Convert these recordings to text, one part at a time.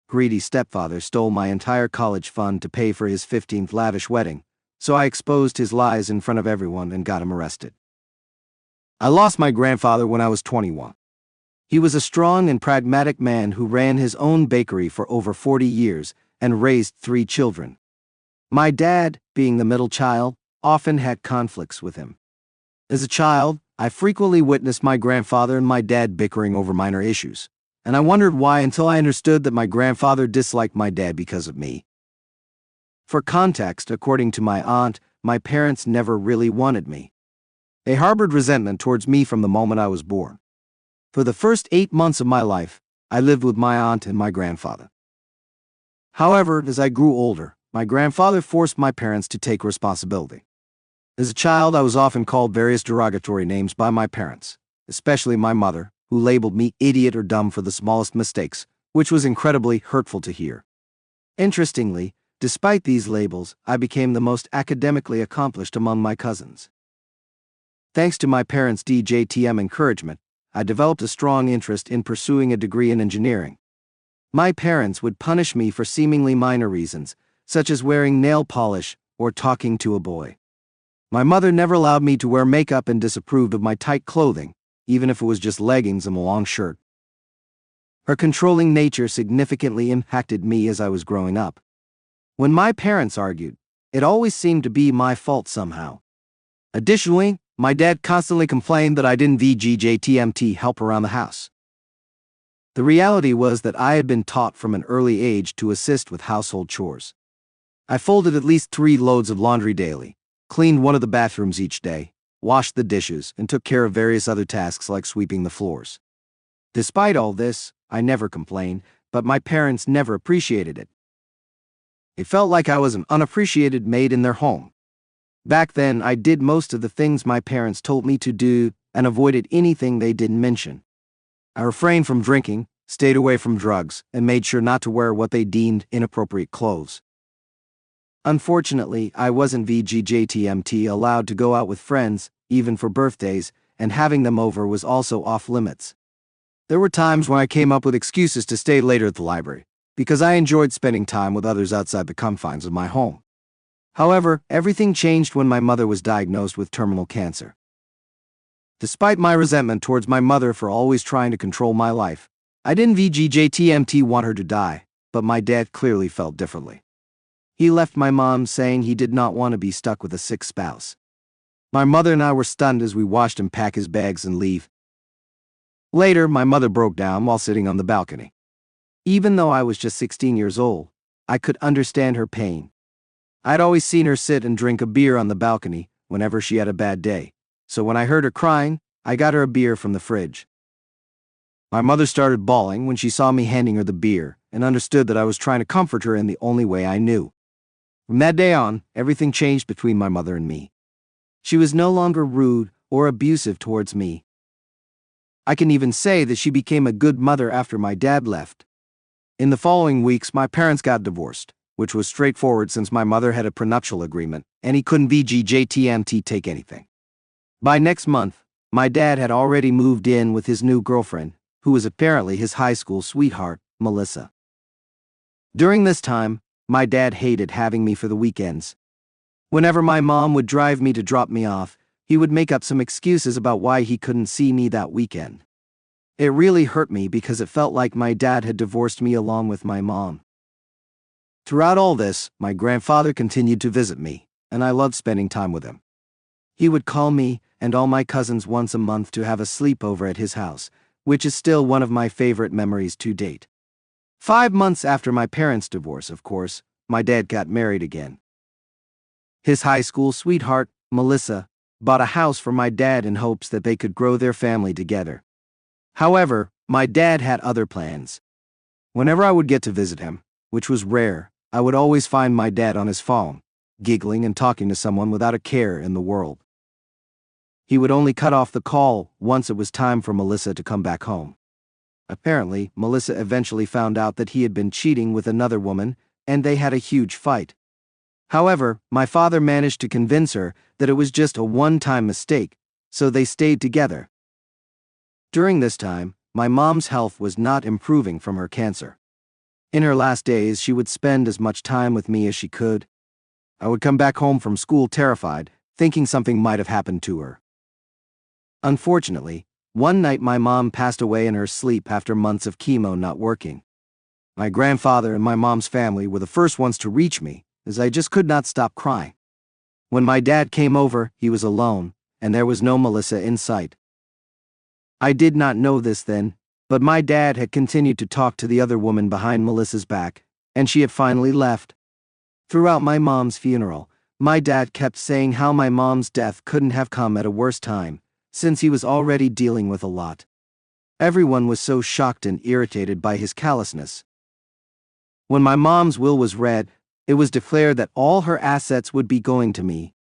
greedy stepfather stole my entire college fund to pay for his 15th lavish wedding, so I exposed his lies in front of everyone and got him arrested. I lost my grandfather when I was 21. He was a strong and pragmatic man who ran his own bakery for over 40 years and raised 3 children. My dad, being the middle child, often had conflicts with him. As a child, I frequently witnessed my grandfather and my dad bickering over minor issues, and I wondered why until I understood that my grandfather disliked my dad because of me. For context, according to my aunt, my parents never really wanted me. They harbored resentment towards me from the moment I was born. For the first 8 months of my life, I lived with my aunt and my grandfather. However, as I grew older, my grandfather forced my parents to take responsibility. As a child, I was often called various derogatory names by my parents, especially my mother, who labeled me idiot or dumb for the smallest mistakes, which was incredibly hurtful to hear. Interestingly, despite these labels, I became the most academically accomplished among my cousins. Thanks to my parents' DJTM encouragement, I developed a strong interest in pursuing a degree in engineering. My parents would punish me for seemingly minor reasons, such as wearing nail polish or talking to a boy. My mother never allowed me to wear makeup and disapproved of my tight clothing, even if it was just leggings and a long shirt. Her controlling nature significantly impacted me as I was growing up. When my parents argued, it always seemed to be my fault somehow. Additionally, my dad constantly complained that I didn't DJTM help around the house. The reality was that I had been taught from an early age to assist with household chores. I folded at least 3 loads of laundry daily, cleaned one of the bathrooms each day, washed the dishes, and took care of various other tasks like sweeping the floors. Despite all this, I never complained, but my parents never appreciated it. It felt like I was an unappreciated maid in their home. Back then, I did most of the things my parents told me to do and avoided anything they didn't mention. I refrained from drinking, stayed away from drugs, and made sure not to wear what they deemed inappropriate clothes. Unfortunately, I wasn't VGJTMT allowed to go out with friends, even for birthdays, and having them over was also off limits. There were times when I came up with excuses to stay later at the library, because I enjoyed spending time with others outside the confines of my home. However, everything changed when my mother was diagnosed with terminal cancer. Despite my resentment towards my mother for always trying to control my life, I didn't VGJTMT want her to die, but my dad clearly felt differently. He left my mom saying he did not want to be stuck with a sick spouse. My mother and I were stunned as we watched him pack his bags and leave. Later, my mother broke down while sitting on the balcony. Even though I was just 16 years old, I could understand her pain. I'd always seen her sit and drink a beer on the balcony whenever she had a bad day, so when I heard her crying, I got her a beer from the fridge. My mother started bawling when she saw me handing her the beer and understood that I was trying to comfort her in the only way I knew. From that day on, everything changed between my mother and me. She was no longer rude or abusive towards me. I can even say that she became a good mother after my dad left. In the following weeks, my parents got divorced, which was straightforward since my mother had a prenuptial agreement, and he couldn't VGJTMT take anything. By next month, my dad had already moved in with his new girlfriend, who was apparently his high school sweetheart, Melissa. During this time, my dad hated having me for the weekends. Whenever my mom would drive me to drop me off, he would make up some excuses about why he couldn't see me that weekend. It really hurt me because it felt like my dad had divorced me along with my mom. Throughout all this, my grandfather continued to visit me, and I loved spending time with him. He would call me and all my cousins once a month to have a sleepover at his house, which is still one of my favorite memories to date. 5 months after my parents' divorce, of course, my dad got married again. His high school sweetheart, Melissa, bought a house for my dad in hopes that they could grow their family together. However, my dad had other plans. Whenever I would get to visit him, which was rare, I would always find my dad on his phone, giggling and talking to someone without a care in the world. He would only cut off the call once it was time for Melissa to come back home. Apparently, Melissa eventually found out that he had been cheating with another woman, and they had a huge fight. However, my father managed to convince her that it was just a one-time mistake, so they stayed together. During this time, my mom's health was not improving from her cancer. In her last days, she would spend as much time with me as she could. I would come back home from school terrified, thinking something might have happened to her. Unfortunately, one night my mom passed away in her sleep after months of chemo not working. My grandfather and my mom's family were the first ones to reach me, as I just could not stop crying. When my dad came over, he was alone, and there was no Melissa in sight. I did not know this then, but my dad had continued to talk to the other woman behind Melissa's back, and she had finally left. Throughout my mom's funeral, my dad kept saying how my mom's death couldn't have come at a worse time, since he was already dealing with a lot. Everyone was so shocked and irritated by his callousness. When my mom's will was read, it was declared that all her assets would be going to me.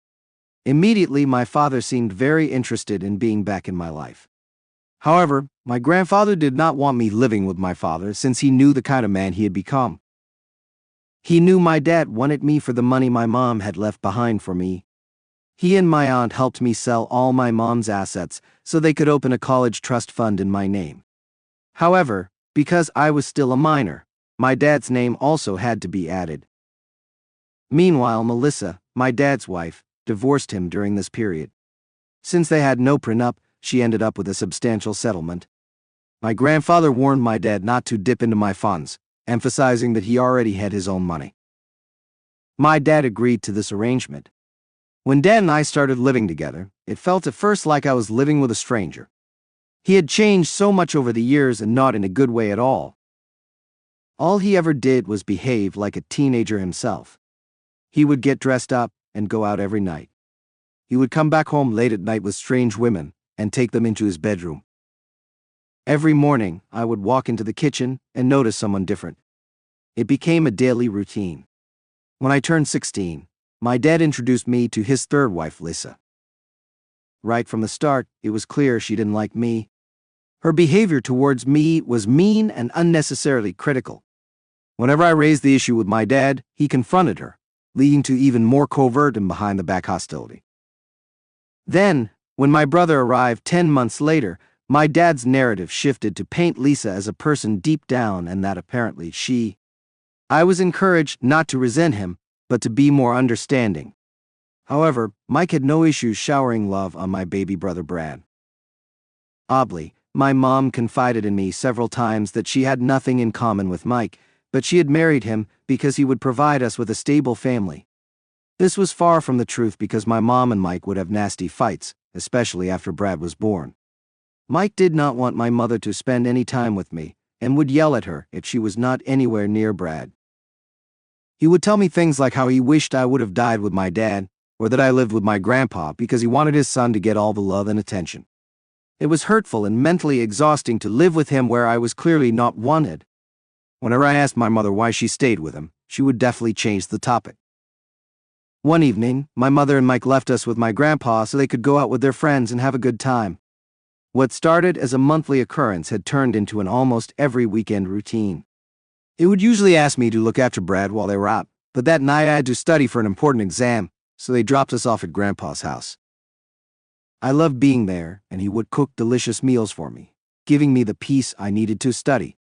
Immediately, my father seemed very interested in being back in my life. However, my grandfather did not want me living with my father since he knew the kind of man he had become. He knew my dad wanted me for the money my mom had left behind for me. He and my aunt helped me sell all my mom's assets so they could open a college trust fund in my name. However, because I was still a minor, my dad's name also had to be added. Meanwhile, Melissa, my dad's wife, divorced him during this period. Since they had no prenup, she ended up with a substantial settlement. My grandfather warned my dad not to dip into my funds, emphasizing that he already had his own money. My dad agreed to this arrangement. When Dad and I started living together, it felt at first like I was living with a stranger. He had changed so much over the years and not in a good way at all. All he ever did was behave like a teenager himself. He would get dressed up and go out every night. He would come back home late at night with strange women and take them into his bedroom. Every morning, I would walk into the kitchen and notice someone different. It became a daily routine. When I turned 16, my dad introduced me to his third wife, Lisa. Right from the start, it was clear she didn't like me. Her behavior towards me was mean and unnecessarily critical. Whenever I raised the issue with my dad, he confronted her, leading to even more covert and behind-the-back hostility. Then, when my brother arrived 10 months later, my dad's narrative shifted to paint Lisa as a person deep down and that apparently I was encouraged not to resent him, but to be more understanding. However, Mike had no issues showering love on my baby brother Brad. Oddly, my mom confided in me several times that she had nothing in common with Mike, but she had married him because he would provide us with a stable family. This was far from the truth because my mom and Mike would have nasty fights, especially after Brad was born. Mike did not want my mother to spend any time with me, and would yell at her if she was not anywhere near Brad. He would tell me things like how he wished I would have died with my dad, or that I lived with my grandpa because he wanted his son to get all the love and attention. It was hurtful and mentally exhausting to live with him where I was clearly not wanted. Whenever I asked my mother why she stayed with him, she would definitely change the topic. One evening, my mother and Mike left us with my grandpa so they could go out with their friends and have a good time. What started as a monthly occurrence had turned into an almost every weekend routine. It would usually ask me to look after Brad while they were out, but that night I had to study for an important exam, so they dropped us off at Grandpa's house. I loved being there, and he would cook delicious meals for me, giving me the peace I needed to study.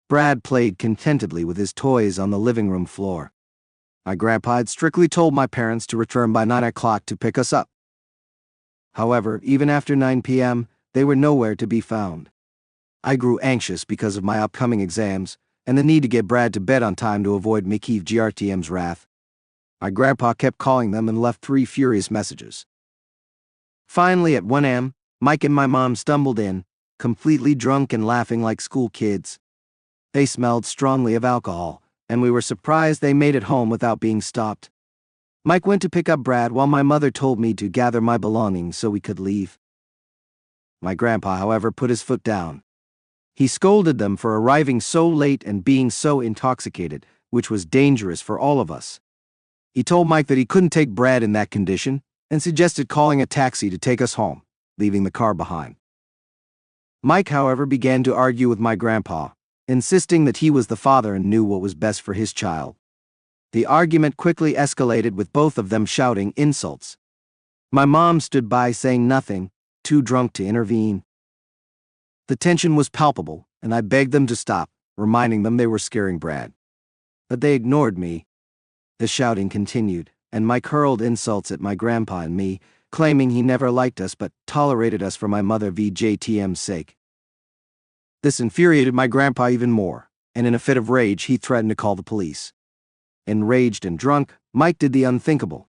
Brad played contentedly with his toys on the living room floor. My grandpa had strictly told my parents to return by 9 o'clock to pick us up. However, even after 9 p.m., they were nowhere to be found. I grew anxious because of my upcoming exams and the need to get Brad to bed on time to avoid Mickey DJTM's wrath. My grandpa kept calling them and left 3 furious messages. Finally, at 1 a.m., Mike and my mom stumbled in, completely drunk and laughing like school kids. They smelled strongly of alcohol, and we were surprised they made it home without being stopped. Mike went to pick up Brad while my mother told me to gather my belongings so we could leave. My grandpa, however, put his foot down. He scolded them for arriving so late and being so intoxicated, which was dangerous for all of us. He told Mike that he couldn't take Brad in that condition and suggested calling a taxi to take us home, leaving the car behind. Mike, however, began to argue with my grandpa, insisting that he was the father and knew what was best for his child. The argument quickly escalated with both of them shouting insults. My mom stood by saying nothing, too drunk to intervene. The tension was palpable, and I begged them to stop, reminding them they were scaring Brad. But they ignored me. The shouting continued, and Mike hurled insults at my grandpa and me, claiming he never liked us but tolerated us for my mother DJTM's sake. This infuriated my grandpa even more, and in a fit of rage he threatened to call the police. Enraged and drunk, Mike did the unthinkable.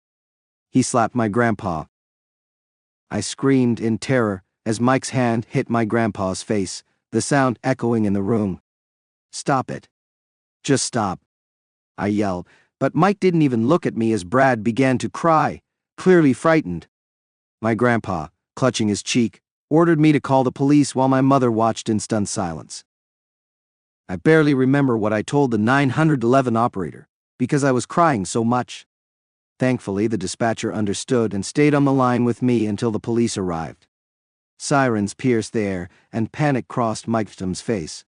He slapped my grandpa. I screamed in terror as Mike's hand hit my grandpa's face, the sound echoing in the room. "Stop it. Just stop," I yelled, but Mike didn't even look at me as Brad began to cry, clearly frightened. My grandpa, clutching his cheek, ordered me to call the police while my mother watched in stunned silence. I barely remember what I told the 911 operator, because I was crying so much. Thankfully, the dispatcher understood and stayed on the line with me until the police arrived. Sirens pierced the air, and panic crossed Mike's face.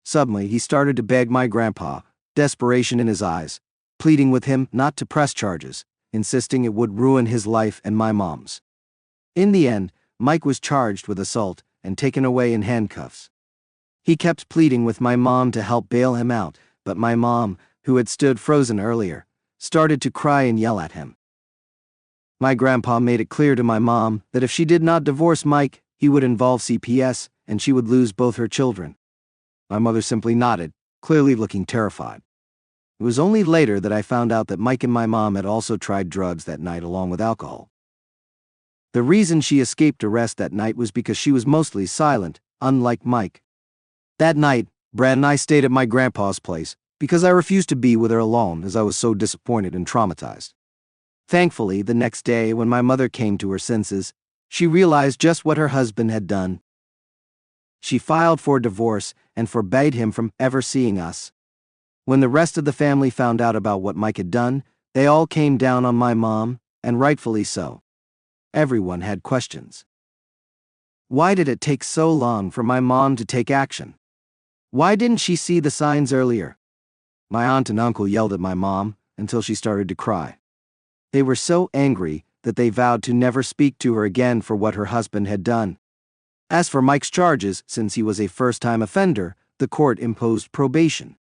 Suddenly, he started to beg my grandpa, desperation in his eyes, pleading with him not to press charges, insisting it would ruin his life and my mom's. In the end, Mike was charged with assault and taken away in handcuffs. He kept pleading with my mom to help bail him out, but my mom, who had stood frozen earlier, started to cry and yell at him. My grandpa made it clear to my mom that if she did not divorce Mike, he would involve CPS and she would lose both her children. My mother simply nodded, clearly looking terrified. It was only later that I found out that Mike and my mom had also tried drugs that night along with alcohol. The reason she escaped arrest that night was because she was mostly silent, unlike Mike. That night, Brad and I stayed at my grandpa's place because I refused to be with her alone as I was so disappointed and traumatized. Thankfully, the next day when my mother came to her senses, she realized just what her husband had done. She filed for divorce and forbade him from ever seeing us. When the rest of the family found out about what Mike had done, they all came down on my mom, and rightfully so. Everyone had questions. Why did it take so long for my mom to take action? Why didn't she see the signs earlier? My aunt and uncle yelled at my mom until she started to cry. They were so angry that they vowed to never speak to her again for what her husband had done. As for Mike's charges, since he was a first-time offender, the court imposed probation.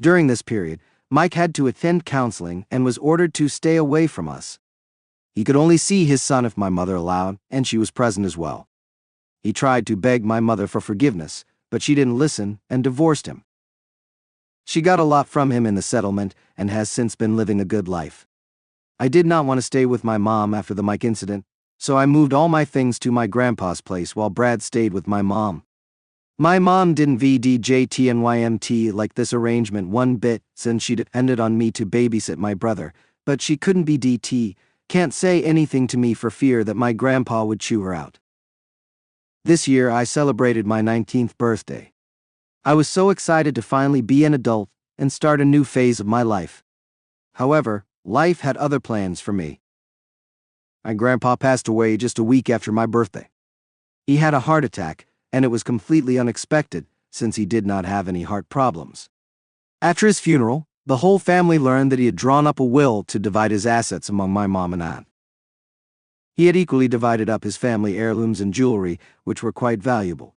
During this period, Mike had to attend counseling and was ordered to stay away from us. He could only see his son if my mother allowed, and she was present as well. He tried to beg my mother for forgiveness, but she didn't listen and divorced him. She got a lot from him in the settlement and has since been living a good life. I did not want to stay with my mom after the Mike incident, so I moved all my things to my grandpa's place while Brad stayed with my mom. My mom didn't VDJTNYMT like this arrangement one bit since she depended on me to babysit my brother, but she couldn't be DT, can't say anything to me for fear that my grandpa would chew her out. This year I celebrated my 19th birthday. I was so excited to finally be an adult and start a new phase of my life. However, life had other plans for me. My grandpa passed away just a week after my birthday. He had a heart attack, and it was completely unexpected since he did not have any heart problems. After his funeral, the whole family learned that he had drawn up a will to divide his assets among my mom and aunt. He had equally divided up his family heirlooms and jewelry, which were quite valuable.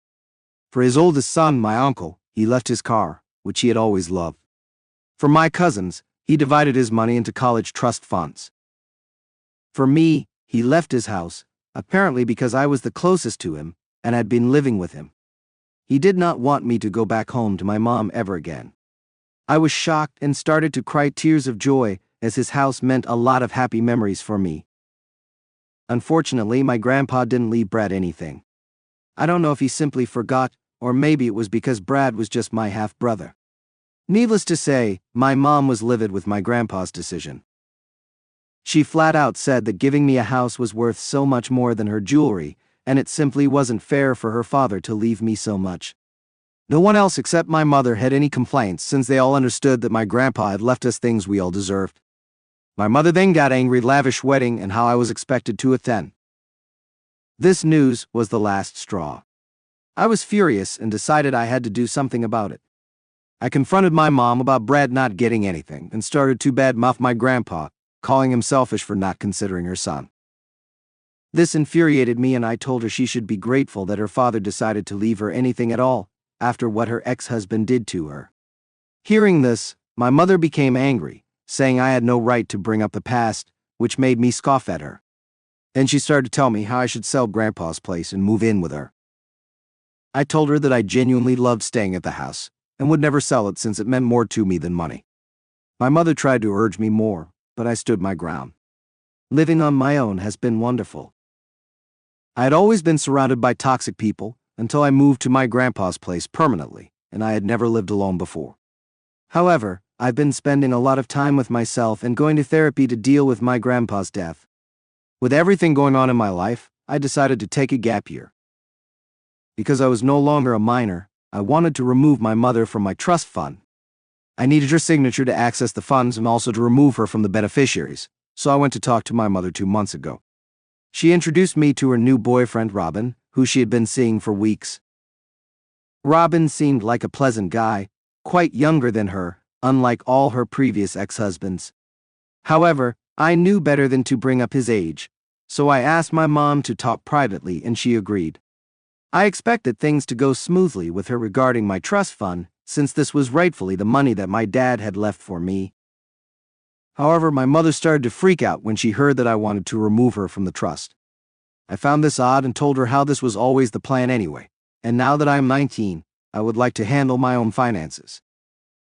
For his oldest son, my uncle, he left his car, which he had always loved. For my cousins, he divided his money into college trust funds. For me, he left his house, apparently because I was the closest to him and had been living with him. He did not want me to go back home to my mom ever again. I was shocked and started to cry tears of joy as his house meant a lot of happy memories for me. Unfortunately, my grandpa didn't leave Brad anything. I don't know if he simply forgot, or maybe it was because Brad was just my half-brother. Needless to say, my mom was livid with my grandpa's decision. She flat out said that giving me a house was worth so much more than her jewelry, and it simply wasn't fair for her father to leave me so much. No one else except my mother had any complaints since they all understood that my grandpa had left us things we all deserved. My mother then got angry at lavish wedding and how I was expected to attend. This news was the last straw. I was furious and decided I had to do something about it. I confronted my mom about Brad not getting anything and started to badmouth my grandpa, calling him selfish for not considering her son. This infuriated me and I told her she should be grateful that her father decided to leave her anything at all, after what her ex-husband did to her. Hearing this, my mother became angry, saying I had no right to bring up the past, which made me scoff at her. Then she started to tell me how I should sell Grandpa's place and move in with her. I told her that I genuinely loved staying at the house and would never sell it since it meant more to me than money. My mother tried to urge me more, but I stood my ground. Living on my own has been wonderful. I had always been surrounded by toxic people until I moved to my grandpa's place permanently, and I had never lived alone before. However, I've been spending a lot of time with myself and going to therapy to deal with my grandpa's death. With everything going on in my life, I decided to take a gap year. Because I was no longer a minor, I wanted to remove my mother from my trust fund. I needed her signature to access the funds and also to remove her from the beneficiaries, so I went to talk to my mother 2 months ago. She introduced me to her new boyfriend, Robin, who she had been seeing for weeks. Robin seemed like a pleasant guy, quite younger than her, unlike all her previous ex-husbands. However, I knew better than to bring up his age, so I asked my mom to talk privately and she agreed. I expected things to go smoothly with her regarding my trust fund, since this was rightfully the money that my dad had left for me. However, my mother started to freak out when she heard that I wanted to remove her from the trust. I found this odd and told her how this was always the plan anyway, and now that I am 19, I would like to handle my own finances.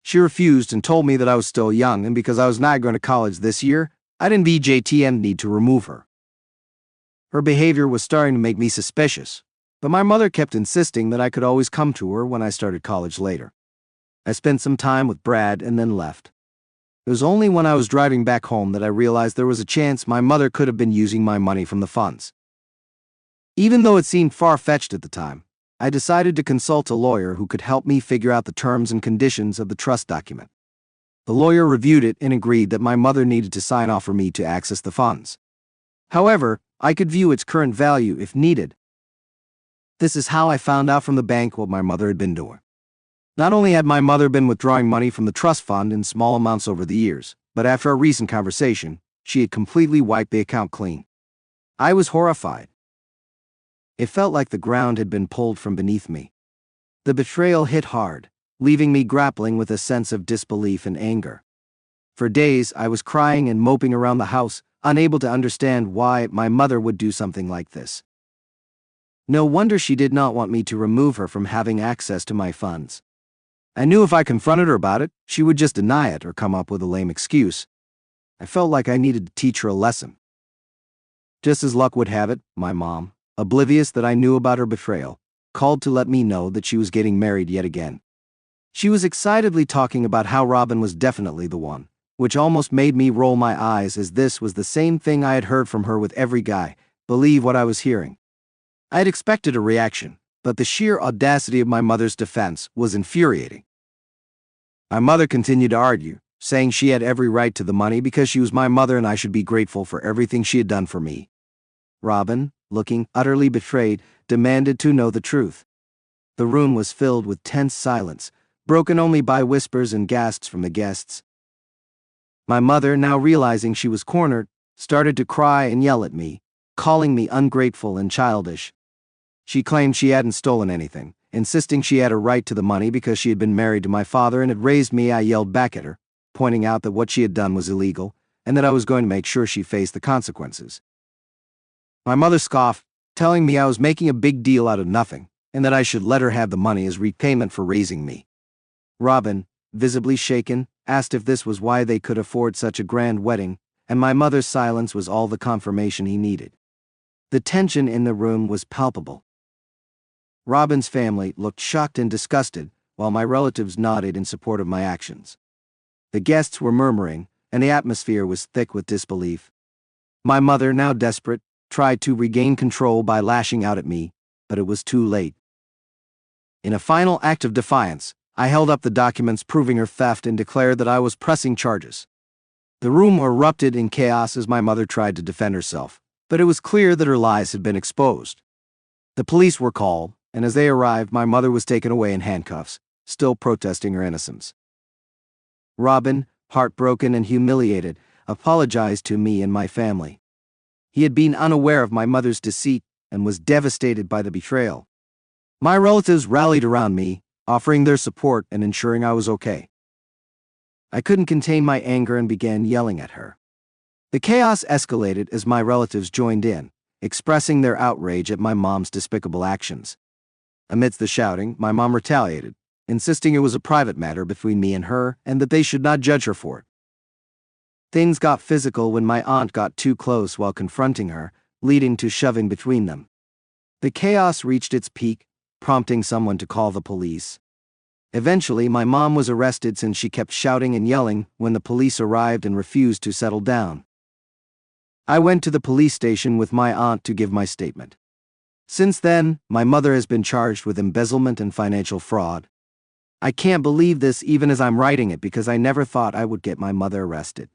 She refused and told me that I was still young, and because I was not going to college this year, I didn't DJTM need to remove her. Her behavior was starting to make me suspicious, but my mother kept insisting that I could always come to her when I started college later. I spent some time with Brad and then left. It was only when I was driving back home that I realized there was a chance my mother could have been using my money from the funds. Even though it seemed far-fetched at the time, I decided to consult a lawyer who could help me figure out the terms and conditions of the trust document. The lawyer reviewed it and agreed that my mother needed to sign off for me to access the funds. However, I could view its current value if needed. This is how I found out from the bank what my mother had been doing. Not only had my mother been withdrawing money from the trust fund in small amounts over the years, but after a recent conversation, she had completely wiped the account clean. I was horrified. It felt like the ground had been pulled from beneath me. The betrayal hit hard, leaving me grappling with a sense of disbelief and anger. For days, I was crying and moping around the house, unable to understand why my mother would do something like this. No wonder she did not want me to remove her from having access to my funds. I knew if I confronted her about it, she would just deny it or come up with a lame excuse. I felt like I needed to teach her a lesson. Just as luck would have it, my mom, oblivious that I knew about her betrayal, called to let me know that she was getting married yet again. She was excitedly talking about how Robin was definitely the one, which almost made me roll my eyes as this was the same thing I had heard from her with every guy. Believe what I was hearing. I had expected a reaction, but the sheer audacity of my mother's defense was infuriating. My mother continued to argue, saying she had every right to the money because she was my mother and I should be grateful for everything she had done for me. Robin, looking utterly betrayed, demanded to know the truth. The room was filled with tense silence, broken only by whispers and gasps from the guests. My mother, now realizing she was cornered, started to cry and yell at me, calling me ungrateful and childish. She claimed she hadn't stolen anything, insisting she had a right to the money because she had been married to my father and had raised me. I yelled back at her, pointing out that what she had done was illegal, and that I was going to make sure she faced the consequences. My mother scoffed, telling me I was making a big deal out of nothing, and that I should let her have the money as repayment for raising me. Robin, visibly shaken, asked if this was why they could afford such a grand wedding, and my mother's silence was all the confirmation he needed. The tension in the room was palpable. Robin's family looked shocked and disgusted, while my relatives nodded in support of my actions. The guests were murmuring, and the atmosphere was thick with disbelief. My mother, now desperate, tried to regain control by lashing out at me, but it was too late. In a final act of defiance, I held up the documents proving her theft and declared that I was pressing charges. The room erupted in chaos as my mother tried to defend herself, but it was clear that her lies had been exposed. The police were called, and as they arrived, my mother was taken away in handcuffs, still protesting her innocence. Robin, heartbroken and humiliated, apologized to me and my family. He had been unaware of my mother's deceit and was devastated by the betrayal. My relatives rallied around me, offering their support and ensuring I was okay. I couldn't contain my anger and began yelling at her. The chaos escalated as my relatives joined in, expressing their outrage at my mom's despicable actions. Amidst the shouting, my mom retaliated, insisting it was a private matter between me and her and that they should not judge her for it. Things got physical when my aunt got too close while confronting her, leading to shoving between them. The chaos reached its peak, prompting someone to call the police. Eventually, my mom was arrested since she kept shouting and yelling when the police arrived and refused to settle down. I went to the police station with my aunt to give my statement. Since then, my mother has been charged with embezzlement and financial fraud. I can't believe this even as I'm writing it because I never thought I would get my mother arrested.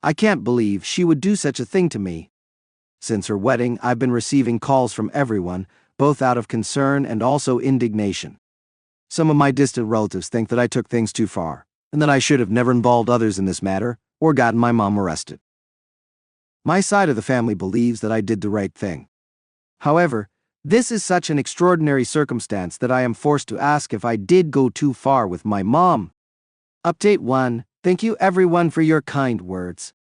I can't believe she would do such a thing to me. Since her wedding, I've been receiving calls from everyone, both out of concern and also indignation. Some of my distant relatives think that I took things too far, and that I should have never involved others in this matter, or gotten my mom arrested. My side of the family believes that I did the right thing. However, this is such an extraordinary circumstance that I am forced to ask if I did go too far with my mom. Update 1. Thank you everyone for your kind words.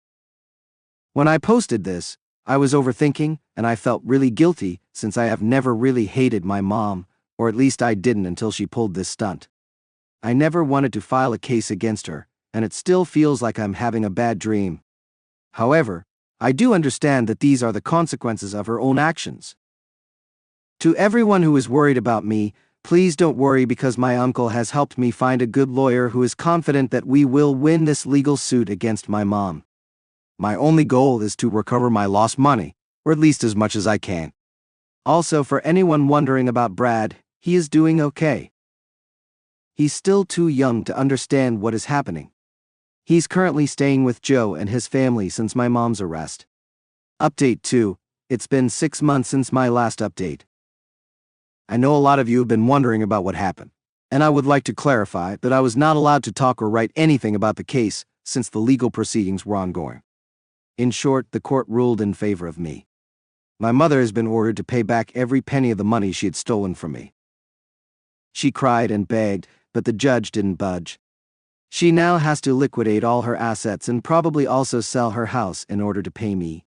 When I posted this, I was overthinking, and I felt really guilty since I have never really hated my mom, or at least I didn't until she pulled this stunt. I never wanted to file a case against her, and it still feels like I'm having a bad dream. However, I do understand that these are the consequences of her own actions. To everyone who is worried about me, please don't worry because my uncle has helped me find a good lawyer who is confident that we will win this legal suit against my mom. My only goal is to recover my lost money, or at least as much as I can. Also, for anyone wondering about Brad, he is doing okay. He's still too young to understand what is happening. He's currently staying with Joe and his family since my mom's arrest. Update 2. It's been 6 months since my last update. I know a lot of you have been wondering about what happened, and I would like to clarify that I was not allowed to talk or write anything about the case since the legal proceedings were ongoing. In short, the court ruled in favor of me. My mother has been ordered to pay back every penny of the money she had stolen from me. She cried and begged, but the judge didn't budge. She now has to liquidate all her assets and probably also sell her house in order to pay me.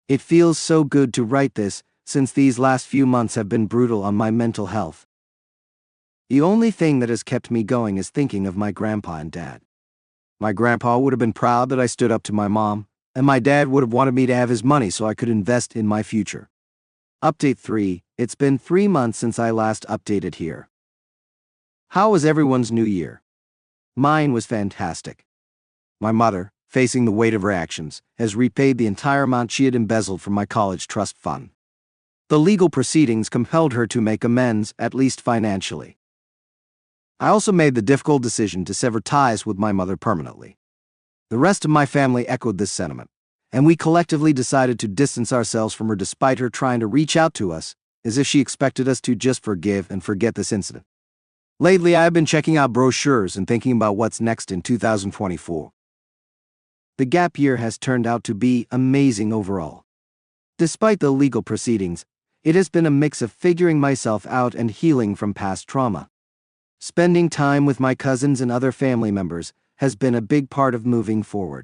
It feels so good to write this, since these last few months have been brutal on my mental health. The only thing that has kept me going is thinking of my grandpa and dad. My grandpa would have been proud that I stood up to my mom, and my dad would have wanted me to have his money so I could invest in my future. Update 3. It's been 3 months since I last updated here. How was everyone's new year? Mine was fantastic. My mother, facing the weight of her actions, has repaid the entire amount she had embezzled from my college trust fund. The legal proceedings compelled her to make amends, at least financially. I also made the difficult decision to sever ties with my mother permanently. The rest of my family echoed this sentiment, and we collectively decided to distance ourselves from her despite her trying to reach out to us, as if she expected us to just forgive and forget this incident. Lately, I have been checking out brochures and thinking about what's next in 2024. The gap year has turned out to be amazing overall. Despite the legal proceedings, it has been a mix of figuring myself out and healing from past trauma. Spending time with my cousins and other family members has been a big part of moving forward.